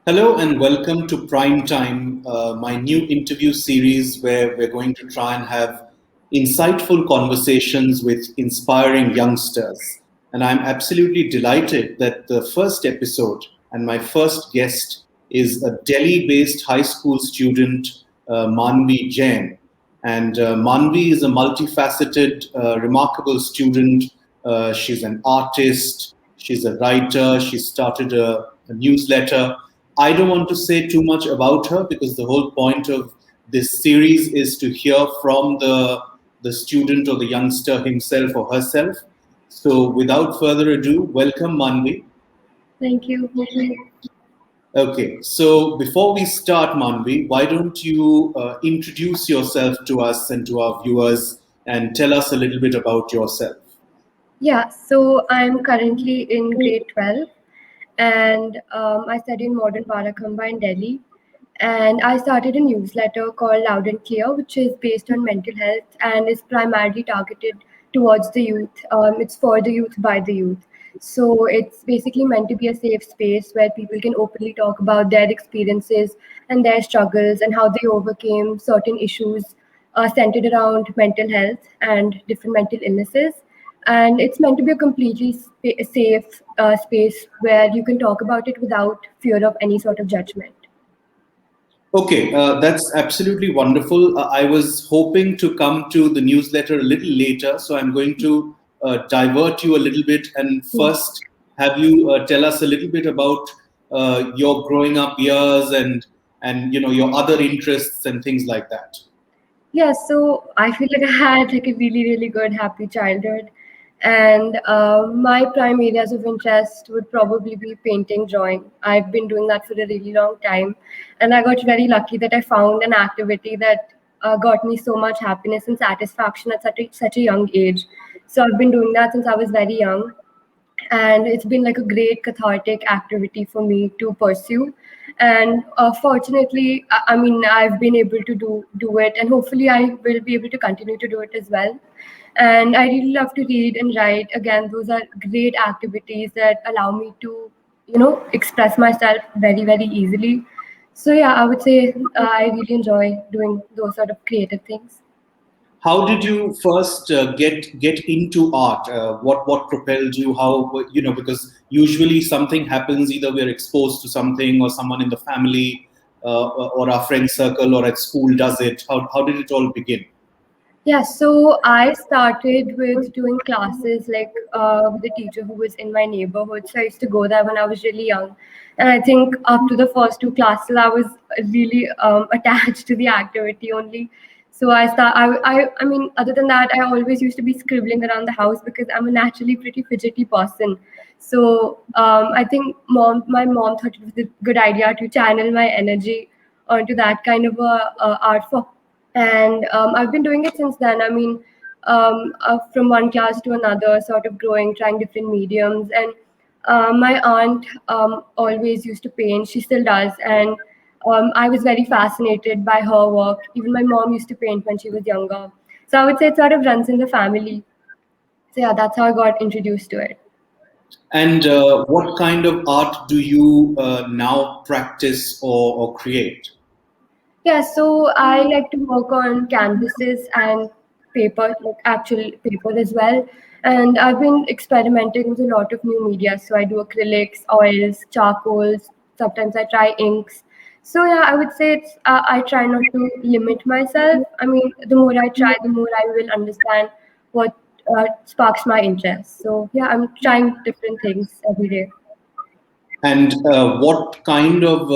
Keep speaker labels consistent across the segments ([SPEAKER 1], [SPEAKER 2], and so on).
[SPEAKER 1] Hello and welcome to Prime Time, my new interview series where we're going to try and have insightful conversations with inspiring youngsters. And I'm absolutely delighted that the first episode and my first guest is a Delhi-based high school student, Manvi Jain. And Manvi is a multifaceted, remarkable student. She's an artist, she's a writer, she started a newsletter. I don't want to say too much about her because the whole point of this series is to hear from the student or the youngster himself or herself. So, without further ado, welcome, Manvi.
[SPEAKER 2] Thank you.
[SPEAKER 1] Okay, so before we start, Manvi, why don't you introduce yourself to us and to our viewers and tell us a little bit about yourself?
[SPEAKER 2] Yeah, so I'm currently in grade 12 and I study in Modern Barakhamba in Delhi. And I started a newsletter called Loud and Clear, which is based on mental health and is primarily targeted towards the youth. It's for the youth by the youth. So it's basically meant to be a safe space where people can openly talk about their experiences and their struggles and how they overcame certain issues centered around mental health and different mental illnesses. And it's meant to be a completely safe space where you can talk about it without fear of any sort of judgment.
[SPEAKER 1] Okay, that's absolutely wonderful. I was hoping to come to the newsletter a little later, so I'm going to divert you a little bit and first have you tell us a little bit about your growing up years and your other interests and things like that.
[SPEAKER 2] Yeah, so I feel like I had like a really good happy childhood, and my prime areas of interest would probably be painting, drawing. I've been doing that for a really long time, and I got very lucky that I found an activity that got me so much happiness and satisfaction at such a young age. So I've been doing that since I was very young, and it's been like a great cathartic activity for me to pursue. And fortunately, I mean, I've been able to do it, and hopefully I will be able to continue to do it as well. And I really love to read and write. Again, those are great activities that allow me to express myself very easily. So yeah, I would say I really enjoy doing those sort of creative things.
[SPEAKER 1] How did you first get into art? What propelled you? How because usually something happens, either we're exposed to something or someone in the family or our friend circle or at school does it. How did it all begin?
[SPEAKER 2] Yeah, so I started with doing classes like with a teacher who was in my neighborhood. So I used to go there when I was really young. And I think after the first two classes, I was really attached to the activity only. So I mean, other than that, I always used to be scribbling around the house because I'm a naturally pretty fidgety person. So I think my mom thought it was a good idea to channel my energy onto that kind of a art form, and I've been doing it since then. I mean, from one class to another, sort of growing, trying different mediums. And my aunt always used to paint. She still does, and I was very fascinated by her work. Even my mom used to paint when she was younger. So I would say it sort of runs in the family. So yeah, that's how I got introduced to it.
[SPEAKER 1] And what kind of art do you now practice or create?
[SPEAKER 2] Yeah, so I like to work on canvases and paper, like actual paper as well. And I've been experimenting with a lot of new media. So I do acrylics, oils, charcoals. Sometimes I try inks. So yeah, I would say I try not to limit myself. I mean, the more I try, the more I will understand what sparks my interest. So yeah, I'm trying different things every day.
[SPEAKER 1] And what kind of,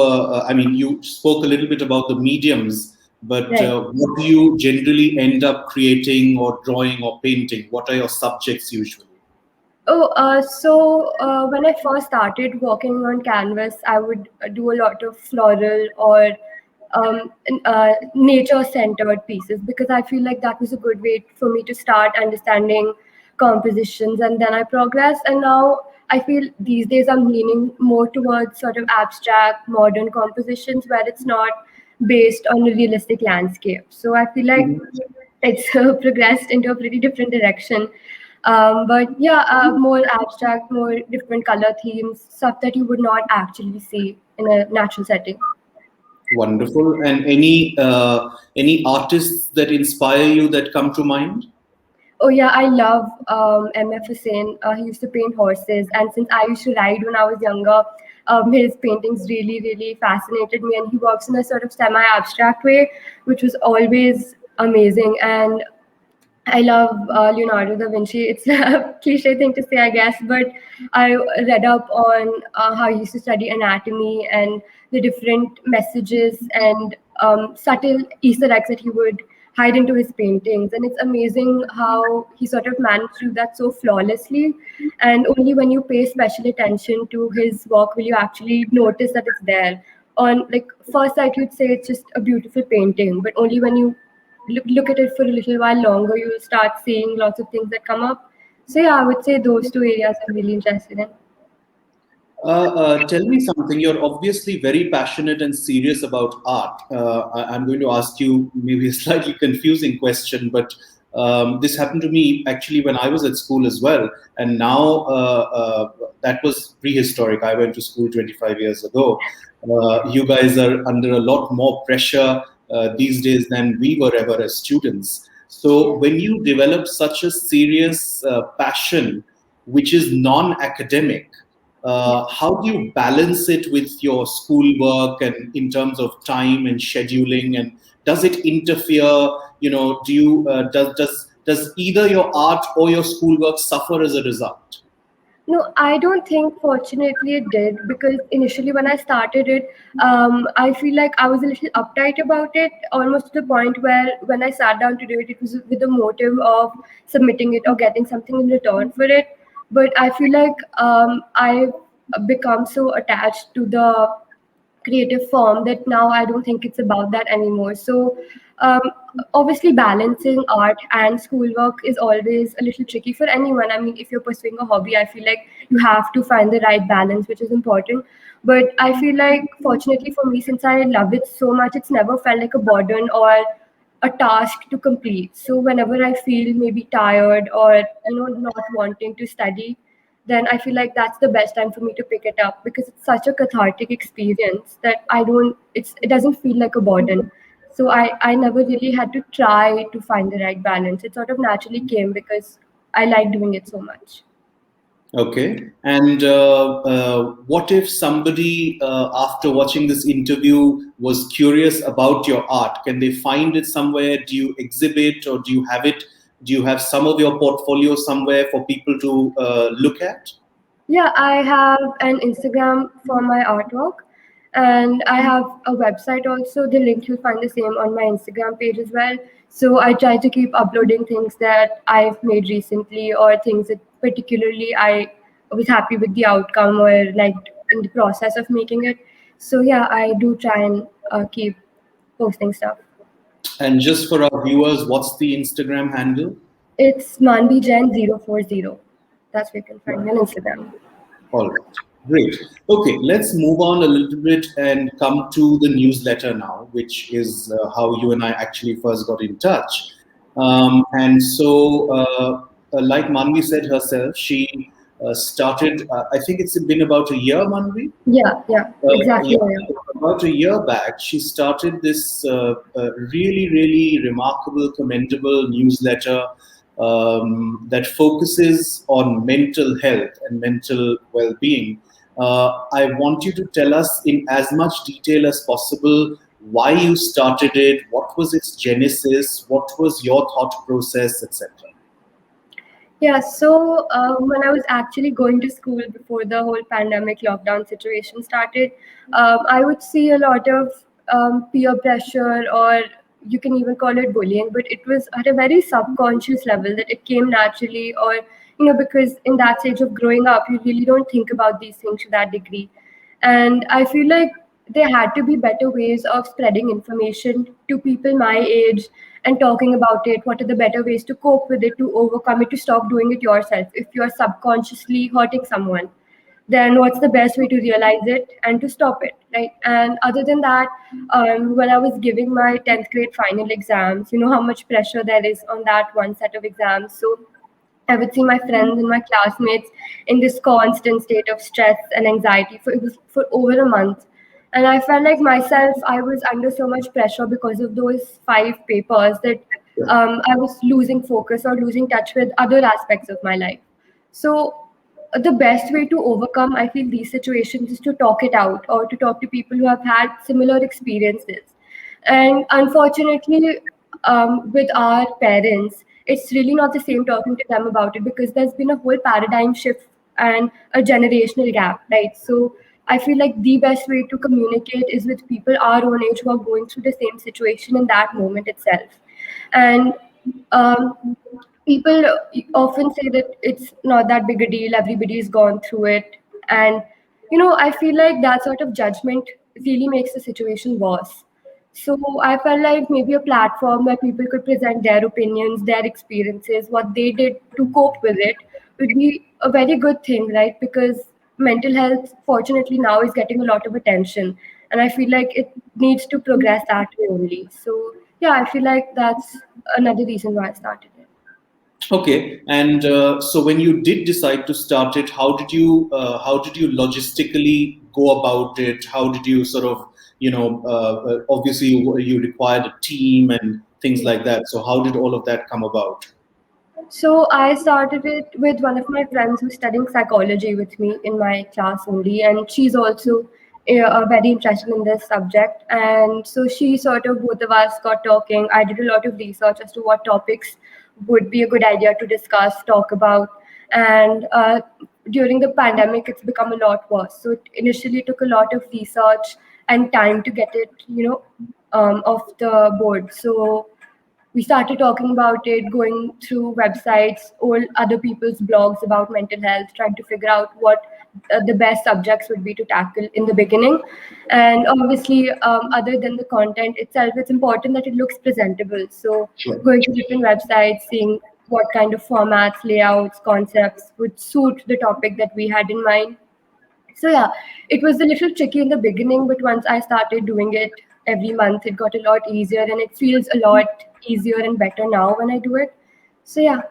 [SPEAKER 1] I mean, you spoke a little bit about the mediums, but
[SPEAKER 2] Right.
[SPEAKER 1] what do you generally end up creating or drawing or painting? What are your subjects usually?
[SPEAKER 2] Oh, when I first started working on canvas, I would do a lot of floral or nature-centered pieces because I feel like that was a good way for me to start understanding compositions, and then I progressed. And now I feel these days I'm leaning more towards sort of abstract, modern compositions where it's not based on a realistic landscape. So I feel like it's progressed into a pretty different direction. But yeah, more abstract, more different color themes, stuff that you would not actually see in a natural setting.
[SPEAKER 1] Wonderful. And any artists that inspire you that come to mind?
[SPEAKER 2] Oh yeah, I love MF Hussain. He used to paint horses, and since I used to ride when I was younger, his paintings really, really fascinated me. And he works in a sort of semi-abstract way, which was always amazing. And I love Leonardo da Vinci. It's a cliche thing to say, I guess, but I read up on how he used to study anatomy and the different messages and subtle Easter eggs that he would hide into his paintings. And it's amazing how he sort of managed to do that so flawlessly. And only when you pay special attention to his work will you actually notice that it's there. On like first sight, you'd say it's just a beautiful painting, but only when you look at it for a little while longer, you'll start seeing lots of things that come up. So yeah, I would say those two areas I'm really interested in.
[SPEAKER 1] Tell me something. You're obviously very passionate and serious about art. I'm going to ask you maybe a slightly confusing question, but this happened to me actually when I was at school as well. And now that was prehistoric. I went to school 25 years ago. You guys are under a lot more pressure these days than we were ever as students. So when you develop such a serious passion, which is non-academic,
[SPEAKER 2] Yeah.
[SPEAKER 1] how do you balance it with your schoolwork and in terms of time and scheduling? And does it interfere? Do you does either your art or your schoolwork suffer as a result?
[SPEAKER 2] No, I don't think fortunately it did because initially when I started it, I feel like I was a little uptight about it, almost to the point where when I sat down to do it, it was with the motive of submitting it or getting something in return for it. But I feel like I've become so attached to the creative form that now I don't think it's about that anymore. So, um, obviously, balancing art and schoolwork is always a little tricky for anyone. I mean, if you're pursuing a hobby, I feel like you have to find the right balance, which is important. But I feel like, fortunately for me, since I love it so much, it's never felt like a burden or a task to complete. So whenever I feel maybe tired or not wanting to study, then I feel like that's the best time for me to pick it up because it's such a cathartic experience that it doesn't feel like a burden. So I never really had to try to find the right balance. It sort of naturally came because I like doing it so much.
[SPEAKER 1] Okay. And what if somebody, after watching this interview, was curious about your art? Can they find it somewhere? Do you exhibit or do you have it? Do you have some of your portfolio somewhere for people to look at?
[SPEAKER 2] Yeah, I have an Instagram for my artwork, and I have a website also. The link you'll find the same on my Instagram page as well. So I try to keep uploading things that I've made recently or things that particularly I was happy with the outcome or liked in the process of making it. So yeah, I do try and keep posting stuff.
[SPEAKER 1] And just for our viewers, what's the Instagram handle?
[SPEAKER 2] It's Manvi Jain 040. That's where you can find me on Instagram.
[SPEAKER 1] All right. Great. Okay, let's move on a little bit and come to the newsletter now, which is how you and I actually first got in touch. And so, like Manvi said herself, she started, I think it's been about a year, Manvi?
[SPEAKER 2] Yeah, yeah,
[SPEAKER 1] Yeah,
[SPEAKER 2] exactly. Yeah.
[SPEAKER 1] about a year back, she started this really, really remarkable, commendable newsletter that focuses on mental health and mental well being. I want you to tell us in as much detail as possible why you started it, what was its genesis, what was your thought process, etc.
[SPEAKER 2] Yeah, so when I was actually going to school before the whole pandemic lockdown situation started, I would see a lot of peer pressure, or you can even call it bullying, but it was at a very subconscious level that it came naturally, or, because in that stage of growing up, you really don't think about these things to that degree. And I feel like there had to be better ways of spreading information to people my age and talking about it. What are the better ways to cope with it, to overcome it, to stop doing it yourself? If you're subconsciously hurting someone, then what's the best way to realize it and to stop it, right? And other than that, when I was giving my 10th grade final exams, you know how much pressure there is on that one set of exams. So I would see my friends and my classmates in this constant state of stress and anxiety for it was for over a month. And I felt like myself, I was under so much pressure because of those five papers that I was losing focus or losing touch with other aspects of my life. So the best way to overcome, I feel, these situations is to talk it out or to talk to people who have had similar experiences. And unfortunately, with our parents, it's really not the same talking to them about it because there's been a whole paradigm shift and a generational gap, right? So I feel like the best way to communicate is with people our own age who are going through the same situation in that moment itself. And um, people often say that it's not that big a deal, everybody's gone through it. And, I feel like that sort of judgment really makes the situation worse. So I felt like maybe a platform where people could present their opinions, their experiences, what they did to cope with it would be a very good thing, right? Because mental health, fortunately, now is getting a lot of attention. And I feel like it needs to progress that way only. So, yeah, I feel like that's another reason why I started it.
[SPEAKER 1] Okay, and so when you did decide to start it, how did you logistically go about it? How did you sort of, obviously you required a team and things like that. So how did all of that come about?
[SPEAKER 2] So I started it with one of my friends who's studying psychology with me in my class only, and she's also very interested in this subject. And so she sort of both of us got talking. I did a lot of research as to what topics would be a good idea to discuss, talk about, and during the pandemic, it's become a lot worse. So it initially took a lot of research and time to get it, off the board. So we started talking about it, going through websites, all other people's blogs about mental health, trying to figure out what the best subjects would be to tackle in the beginning. And obviously, other than the content itself, it's important that it looks presentable. So,
[SPEAKER 1] Sure.
[SPEAKER 2] going to different websites, seeing what kind of formats, layouts, concepts would suit the topic that we had in mind. So yeah, it was a little tricky in the beginning, but once I started doing it every month, it got a lot easier and it feels a lot easier and better now when I do it. So yeah.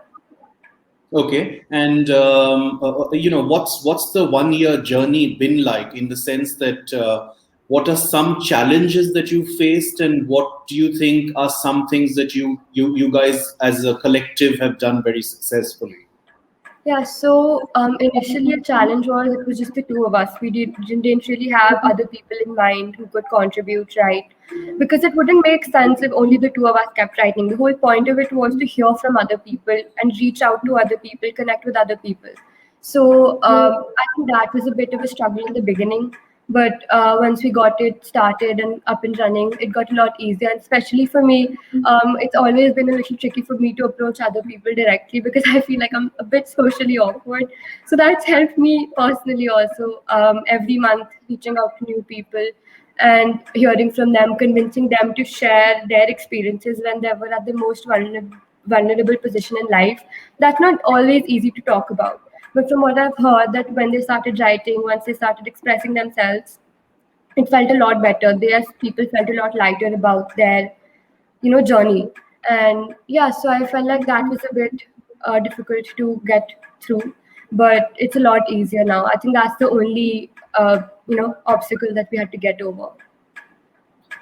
[SPEAKER 1] Okay, and what's the 1 year journey been like in the sense that what are some challenges that you faced, and what do you think are some things that you guys as a collective have done very successfully?
[SPEAKER 2] Yeah, so initially a challenge was it was just the two of us. We didn't really have other people in mind who could contribute, right? Because it wouldn't make sense if only the two of us kept writing. The whole point of it was to hear from other people and reach out to other people, connect with other people. So I think that was a bit of a struggle in the beginning. But once we got it started and up and running, it got a lot easier. And especially for me, it's always been a little tricky for me to approach other people directly because I feel like I'm a bit socially awkward. So that's helped me personally also. Every month, reaching out to new people and hearing from them, convincing them to share their experiences when they were at the most vulnerable position in life. That's not always easy to talk about. But from what I've heard, that when they started writing, once they started expressing themselves, it felt a lot better. Their people felt a lot lighter about their, journey. And yeah, so I felt like that was a bit difficult to get through, but it's a lot easier now. I think that's the only, obstacle that we had to get over.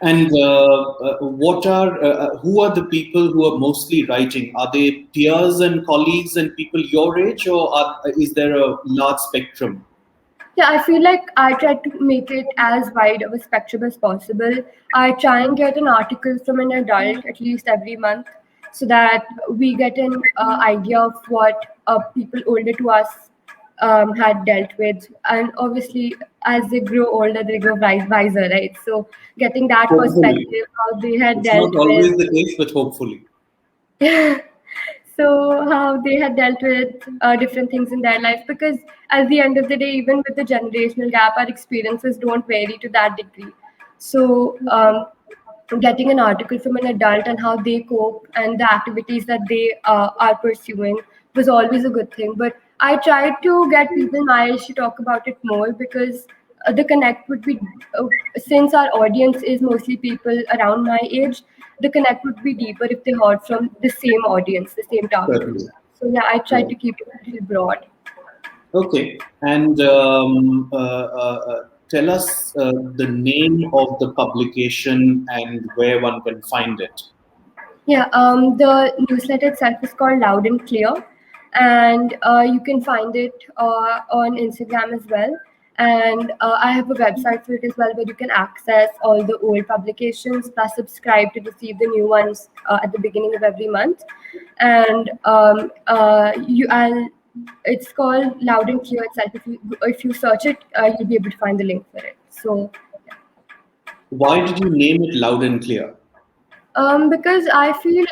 [SPEAKER 1] And what are who are the people who are mostly writing? Are they peers and colleagues and people your age, or is there a large spectrum?
[SPEAKER 2] Yeah, I feel like I try to make it as wide of a spectrum as possible. I try and get an article from an adult at least every month so that we get an idea of what people older to us had dealt with. And obviously, as they grow older, they grow wiser, right? So, getting that
[SPEAKER 1] Hopefully,
[SPEAKER 2] perspective, how they had
[SPEAKER 1] it's not
[SPEAKER 2] dealt with.
[SPEAKER 1] always the case, but hopefully.
[SPEAKER 2] So how they had dealt with different things in their life, because at the end of the day, even with the generational gap, our experiences don't vary to that degree. So getting an article from an adult and how they cope and the activities that they are pursuing was always a good thing. But I tried to get people my age to talk about it more because the connect would be, since our audience is mostly people around my age, the connect would be deeper if they heard from the same audience, the same target
[SPEAKER 1] Certainly.
[SPEAKER 2] group. So yeah, I try
[SPEAKER 1] Right.
[SPEAKER 2] to keep it a little broad.
[SPEAKER 1] Okay, and tell us the name of the publication and where one can find it.
[SPEAKER 2] Yeah, the newsletter itself is called Loud and Clear, and you can find it on Instagram as well. And I have a website for it as well, where you can access all the old publications plus subscribe to receive the new ones at the beginning of every month. And it's called Loud and Clear itself. If you search it, you'll be able to find the link for it. So
[SPEAKER 1] Why did you name it Loud and Clear?
[SPEAKER 2] because I feel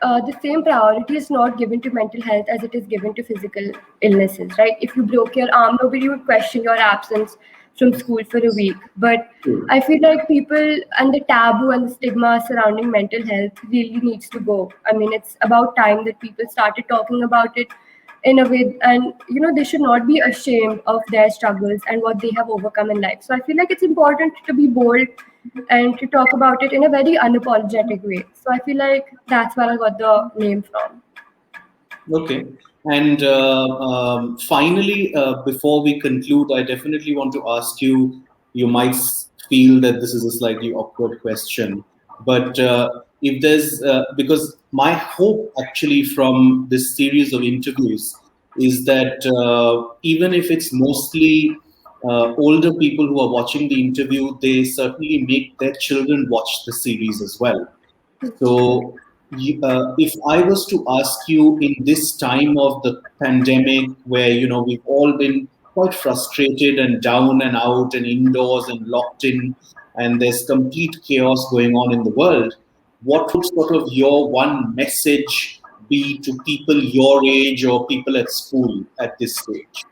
[SPEAKER 2] the same priority is not given to mental health as it is given to physical illnesses, right? If you broke your arm, nobody would question your absence from school for a week. But
[SPEAKER 1] Hmm.
[SPEAKER 2] I feel like people and the taboo and the stigma surrounding mental health really needs to go. I mean, it's about time that people started talking about it in a way, and they should not be ashamed of their struggles and what they have overcome in life. So I feel like it's important to be bold and to talk about it in a very unapologetic way. So I feel like that's where I got the name from.
[SPEAKER 1] Okay. And finally, before we conclude, I definitely want to ask you. You might feel that this is a slightly awkward question, but if there's because my hope actually from this series of interviews is that even if it's mostly older people who are watching the interview, they certainly make their children watch the series as well. So, if I was to ask you in this time of the pandemic, where we've all been quite frustrated and down and out and indoors and locked in, and there's complete chaos going on in the world, what would sort of your one message be to people your age or people at school at this stage?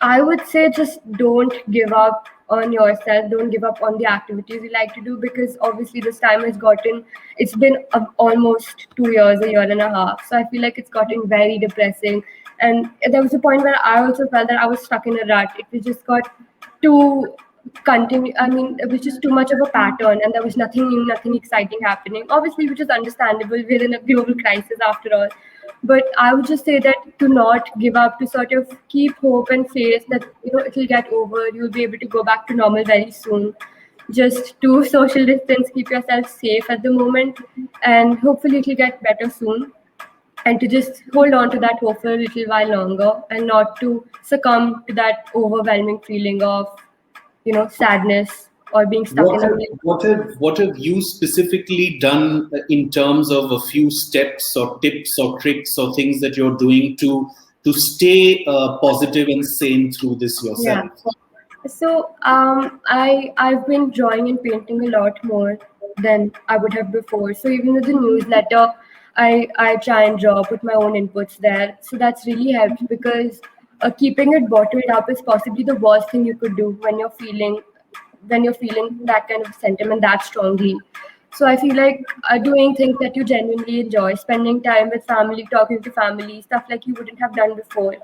[SPEAKER 2] I would say just don't give up on yourself. Don't give up on the activities you like to do, because obviously this time it's been almost 2 years, a year and a half. So I feel like it's gotten very depressing. And there was a point where I also felt that I was stuck in a rut. It was just got too continue. I mean, it was just too much of a pattern, and there was nothing new, nothing exciting happening. Obviously, which is understandable. We're in a global crisis after all. But I would just say that to not give up, to sort of keep hope and faith that it'll get over. You'll be able to go back to normal very soon. Just do social distance, keep yourself safe at the moment, and hopefully it'll get better soon. And to just hold on to that hope for a little while longer, and not to succumb to that overwhelming feeling of sadness or being stuck
[SPEAKER 1] What
[SPEAKER 2] in a
[SPEAKER 1] have,
[SPEAKER 2] place.
[SPEAKER 1] what have you specifically done in terms of a few steps or tips or tricks or things that you're doing to stay positive and sane through this
[SPEAKER 2] Yeah.
[SPEAKER 1] yourself?
[SPEAKER 2] So I've been drawing and painting a lot more than I would have before. So even with the newsletter, I try and draw, put my own inputs there. So that's really helped, because keeping it bottled up is possibly the worst thing you could do when you're feeling that kind of sentiment that strongly. So I feel like doing things that you genuinely enjoy, spending time with family, talking to family, stuff like you wouldn't have done before.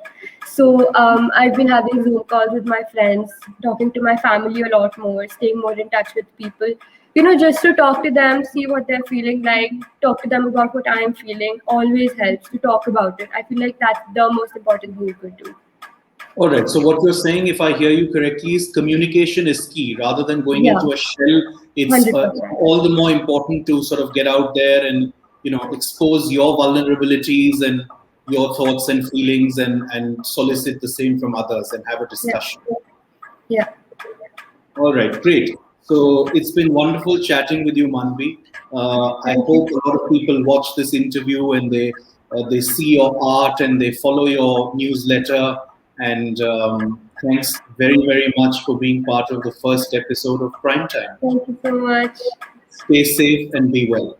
[SPEAKER 2] So I've been having Zoom calls with my friends, talking to my family a lot more, staying more in touch with people. Just to talk to them, see what they're feeling like, talk to them about what I'm feeling. Always helps to talk about it. I feel like that's the most important thing you could do.
[SPEAKER 1] All right. So what you're saying, if I hear you correctly, is communication is key. Rather than going
[SPEAKER 2] Yeah,
[SPEAKER 1] into a shell, it's
[SPEAKER 2] 100%.
[SPEAKER 1] all the more important to sort of get out there and expose your vulnerabilities and your thoughts and feelings and solicit the same from others and have a
[SPEAKER 2] Yeah,
[SPEAKER 1] discussion.
[SPEAKER 2] yeah.
[SPEAKER 1] All right, great. So it's been wonderful chatting with you, Manvi. I
[SPEAKER 2] Thank you.
[SPEAKER 1] hope a lot of people watch this interview and they see your art and they follow your newsletter. And thanks very, very much for being part of the first episode of Prime Time.
[SPEAKER 2] Thank you so much.
[SPEAKER 1] Stay safe and be well.